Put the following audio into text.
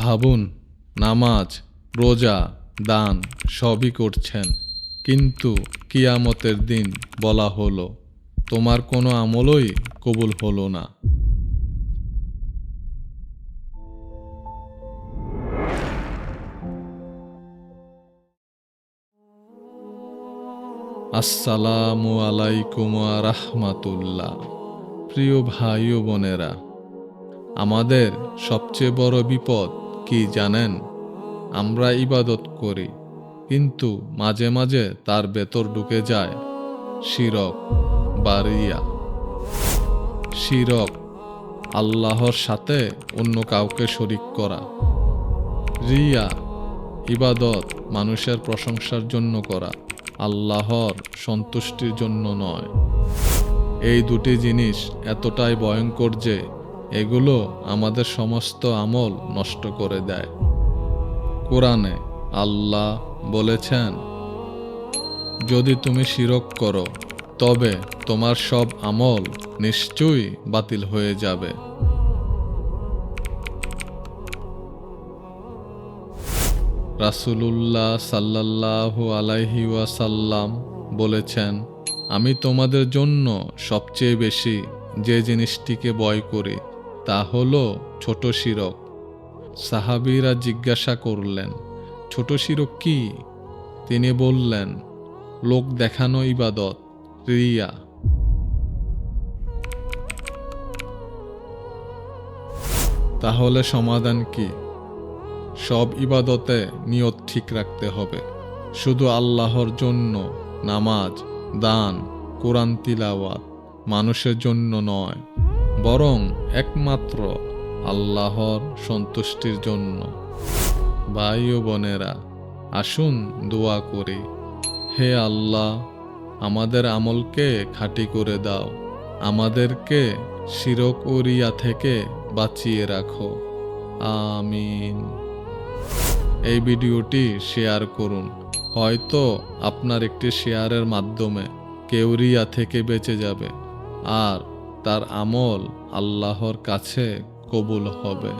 ভাবুন, নামাজ, রোজা, দান সবই করছেন, কিন্তু কিয়ামতের দিন বলা হলো তোমার কোনো আমলই কবুল হলো না। আসসালামু আলাইকুম ওয়া রাহমাতুল্লাহ। প্রিয় ভাই ও বোনেরা, আমাদের সবচেয়ে বড় বিপদ কি জানেন? আমরা ইবাদত করি, কিন্তু মাঝে মাঝে তার ভেতর ঢুকে যায় শিরক বা রিয়া। শিরক, আল্লাহর সাথে অন্য কাউকে শরিক করা। রিয়া, ইবাদত মানুষের প্রশংসার জন্য করা, আল্লাহর সন্তুষ্টির জন্য নয়। এই দুটি জিনিস এতটাই ভয়ঙ্কর যে এগুলো আমাদের সমস্ত আমল নষ্ট করে দেয়। কোরআনে আল্লাহ বলেছেন, যদি তুমি শিরক করো তবে তোমার সব আমল নিশ্চয়ই বাতিল হয়ে যাবে। রাসূলুল্লাহ সাল্লাল্লাহু আলাইহি ওয়াসাল্লাম বলেছেন, আমি তোমাদের জন্য সবচেয়ে বেশি যে জিনিসটিকে ভয় করি তা হলো ছোট শিরক। সাহাবীরা জিজ্ঞাসা করলেন, ছোট শিরক কি? তিনি বললেন, লোক দেখানো ইবাদত, রিয়া। তাহলে সমাধান কি? সব ইবাদতে নিয়ত ঠিক রাখতে হবে, শুধু আল্লাহর জন্য। নামাজ, দান, কোরআন তিলাওয়াত মানুষের জন্য নয়, বরং একমাত্র আল্লাহর সন্তুষ্টির জন্য। ভাই ও বোনেরা, আসুন দোয়া করি। হে আল্লাহ, আমাদের আমলকে খাঁটি করে দাও, আমাদেরকে শিরক ও রিয়া থেকে বাঁচিয়ে রাখো। আমিন। এই ভিডিওটি শেয়ার করুন, হয়তো আপনার একটি শেয়ারের মাধ্যমে কেউ রিয়া থেকে বেঁচে যাবে আর তার আমল আল্লাহর কাছে কবুল হবে।